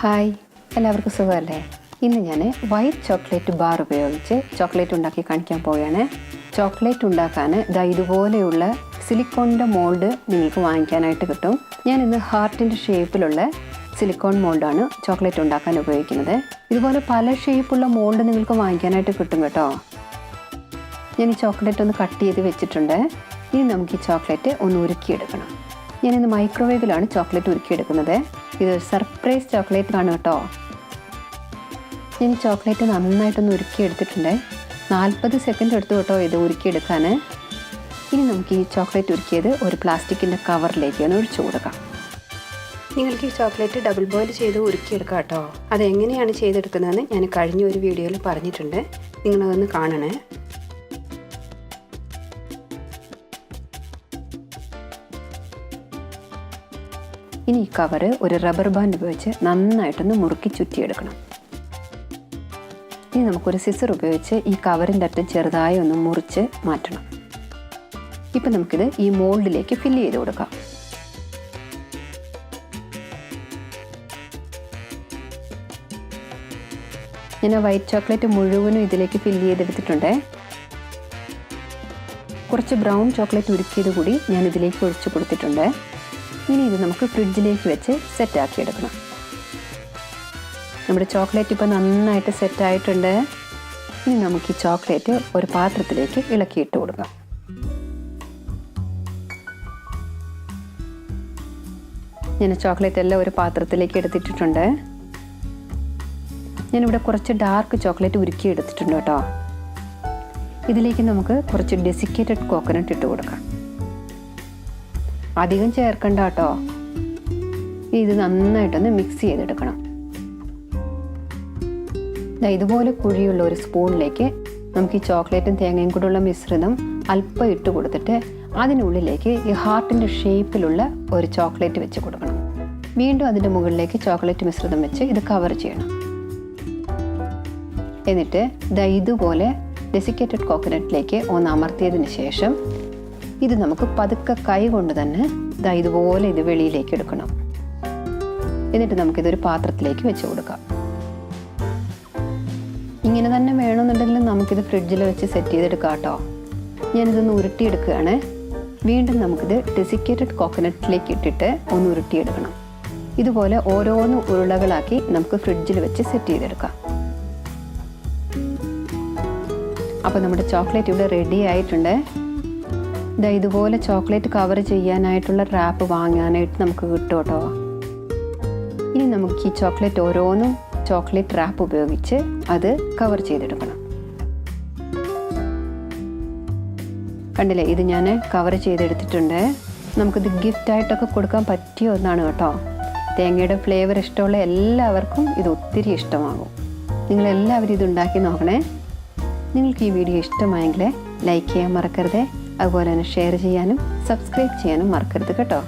Hi, എല്ലാവർക്കും സുഖമല്ലേ? ഇന്ന് ഞാൻ വൈറ്റ് ചോക്ലേറ്റ് ബാർ ഉപയോഗിച്ച് ചോക്ലേറ്റ് ഉണ്ടാക്കി കാണിക്കാൻ പോവുകയാണ്. ചോക്ലേറ്റ് ഉണ്ടാക്കാൻ ഇതുപോലെയുള്ള സിലിക്കോണിൻ്റെ മോൾഡ് നിങ്ങൾക്ക് വാങ്ങിക്കാനായിട്ട് കിട്ടും. ഞാൻ ഇന്ന് ഹാർട്ടിൻ്റെ ഷേപ്പിലുള്ള സിലിക്കോൺ മോൾഡാണ് ചോക്ലേറ്റ് ഉണ്ടാക്കാൻ ഉപയോഗിക്കുന്നത്. ഇതുപോലെ പല ഷേപ്പുള്ള മോൾഡ് നിങ്ങൾക്ക് വാങ്ങിക്കാനായിട്ട് കിട്ടും കേട്ടോ. ഞാൻ ഈ ചോക്ലേറ്റ് ഒന്ന് കട്ട് ചെയ്ത് വെച്ചിട്ടുണ്ട്. ഇനി നമുക്ക് ഈ ചോക്ലേറ്റ് ഒന്ന് ഉരുക്കിയെടുക്കണം. ഞാനിന്ന് മൈക്രോവേവിലാണ് ചോക്ലേറ്റ് ഉരുക്കിയെടുക്കുന്നത്. ഇത് സർപ്രൈസ് ചോക്ലേറ്റ് ആണ് കേട്ടോ. ഞാൻ ഈ ചോക്ലേറ്റ് നന്നായിട്ടൊന്ന് ഉരുക്കിയെടുത്തിട്ടുണ്ട്. 40 സെക്കൻഡ് എടുത്തു കേട്ടോ ഇത് ഉരുക്കിയെടുക്കാൻ. ഇനി നമുക്ക് ഈ ചോക്ലേറ്റ് ഉരുക്കിയത് ഒരു പ്ലാസ്റ്റിക്കിൻ്റെ കവറിലേക്ക് ഒന്ന് ഒഴിച്ചു കൊടുക്കാം. നിങ്ങൾക്ക് ഈ ചോക്ലേറ്റ് ഡബിൾ ബോയിൽ ചെയ്ത് ഉരുക്കിയെടുക്കാം കേട്ടോ. അതെങ്ങനെയാണ് ചെയ്തെടുക്കുന്നതെന്ന് ഞാൻ കഴിഞ്ഞ ഒരു വീഡിയോയിൽ പറഞ്ഞിട്ടുണ്ട്. നിങ്ങളതൊന്ന് കാണണേ. ഇനി ഈ കവറ് ഒരു റബ്ബർ ബാൻഡ് ഉപയോഗിച്ച് നന്നായിട്ടൊന്ന് മുറുക്കി ചുറ്റിയെടുക്കണം. ഇനി നമുക്കൊരു സിസർ ഉപയോഗിച്ച് ഈ കവറിൻ്റെ അറ്റം ചെറുതായി ഒന്ന് മുറിച്ച് മാറ്റണം. ഇപ്പം നമുക്കിത് ഈ മോൾഡിലേക്ക് ഫില്ല് ചെയ്ത് കൊടുക്കാം. ഞാൻ വൈറ്റ് ചോക്ലേറ്റ് മുഴുവനും ഇതിലേക്ക് ഫില്ല് ചെയ്തെടുത്തിട്ടുണ്ട്. കുറച്ച് ബ്രൗൺ ചോക്ലേറ്റ് ഉരുക്കിയത് കൂടി ഞാൻ ഇതിലേക്ക് ഒഴിച്ചു കൊടുത്തിട്ടുണ്ട്. ഇനി ഇത് നമുക്ക് ഫ്രിഡ്ജിലേക്ക് വെച്ച് സെറ്റാക്കിയെടുക്കണം. നമ്മുടെ ചോക്ലേറ്റ് ഇപ്പോൾ നന്നായിട്ട് സെറ്റായിട്ടുണ്ട്. ഇനി നമുക്ക് ഈ ചോക്ലേറ്റ് ഒരു പാത്രത്തിലേക്ക് ഇളക്കിയിട്ട് കൊടുക്കാം. ഞാൻ ചോക്ലേറ്റ് എല്ലാം ഒരു പാത്രത്തിലേക്ക് എടുത്തിട്ടുണ്ട്. ഞാനിവിടെ കുറച്ച് ഡാർക്ക് ചോക്ലേറ്റ് ഉരുക്കി എടുത്തിട്ടുണ്ട് കേട്ടോ. ഇതിലേക്ക് നമുക്ക് കുറച്ച് ഡെസിക്കേറ്റഡ് കോക്കനട്ട് ഇട്ട് കൊടുക്കാം. അധികം ചേർക്കണ്ട കേട്ടോ. ഇത് നന്നായിട്ടൊന്ന് മിക്സ് ചെയ്തെടുക്കണം. ഇതുപോലെ കുഴിയുള്ള ഒരു സ്പൂണിലേക്ക് നമുക്ക് ഈ ചോക്ലേറ്റും തേങ്ങയും കൂടെയുള്ള മിശ്രിതം അല്പം ഇട്ട് കൊടുത്തിട്ട് അതിനുള്ളിലേക്ക് ഈ ഹാർട്ടിൻ്റെ ഷേപ്പിലുള്ള ഒരു ചോക്ലേറ്റ് വെച്ച് കൊടുക്കണം. വീണ്ടും അതിൻ്റെ മുകളിലേക്ക് ചോക്ലേറ്റ് മിശ്രിതം വെച്ച് ഇത് കവർ ചെയ്യണം. എന്നിട്ട് ഇതുപോലെ ഡെസിക്കേറ്റഡ് കോക്കനട്ടിലേക്ക് ഒന്ന് അമർത്തിയതിന് ശേഷം ഇത് നമുക്ക് പതുക്കെ കൈ കൊണ്ട് തന്നെ ഇതുപോലെ ഇത് വെളിയിലേക്ക് എടുക്കണം. എന്നിട്ട് നമുക്കിതൊരു പാത്രത്തിലേക്ക് വെച്ച് കൊടുക്കാം. ഇങ്ങനെ തന്നെ വേണമെന്നുണ്ടെങ്കിൽ നമുക്കിത് ഫ്രിഡ്ജിൽ വെച്ച് സെറ്റ് ചെയ്തെടുക്കാം കേട്ടോ. ഞാനിതൊന്ന് ഉരുട്ടിയെടുക്കുകയാണ്. വീണ്ടും നമുക്കിത് ഡെസിക്കേറ്റഡ് കോക്കനട്ടിലേക്ക് ഇട്ടിട്ട് ഒന്ന് ഉരുട്ടിയെടുക്കണം. ഇതുപോലെ ഓരോന്ന് ഉരുളകളാക്കി നമുക്ക് ഫ്രിഡ്ജിൽ വെച്ച് സെറ്റ് ചെയ്തെടുക്കാം. അപ്പോൾ നമ്മുടെ ചോക്ലേറ്റ് ഇവിടെ റെഡി ആയിട്ടുണ്ട്. ഇതുപോലെ ചോക്ലേറ്റ് കവർ ചെയ്യാനായിട്ടുള്ള റാപ്പ് വാങ്ങാനായിട്ട് നമുക്ക് കിട്ടും കേട്ടോ. ഇനി നമുക്ക് ഈ ചോക്ലേറ്റ് ഓരോന്നും ചോക്ലേറ്റ് റാപ്പ് ഉപയോഗിച്ച് അത് കവർ ചെയ്തെടുക്കണം. കണ്ടില്ലേ, ഇത് ഞാൻ കവർ ചെയ്തെടുത്തിട്ടുണ്ട്. നമുക്കിത് ഗിഫ്റ്റായിട്ടൊക്കെ കൊടുക്കാൻ പറ്റിയ ഒന്നാണ് കേട്ടോ. തേങ്ങയുടെ ഫ്ലേവർ ഇഷ്ടമുള്ള എല്ലാവർക്കും ഇത് ഒത്തിരി ഇഷ്ടമാകും. നിങ്ങളെല്ലാവരും ഇത് ഉണ്ടാക്കി നോക്കണേ. നിങ്ങൾക്ക് ഈ വീഡിയോ ഇഷ്ടമായെങ്കിൽ ലൈക്ക് ചെയ്യാൻ മറക്കരുത്. അതുപോലെ തന്നെ ഷെയർ ചെയ്യാനും സബ്സ്ക്രൈബ് ചെയ്യാനും മറക്കരുത് കേട്ടോ.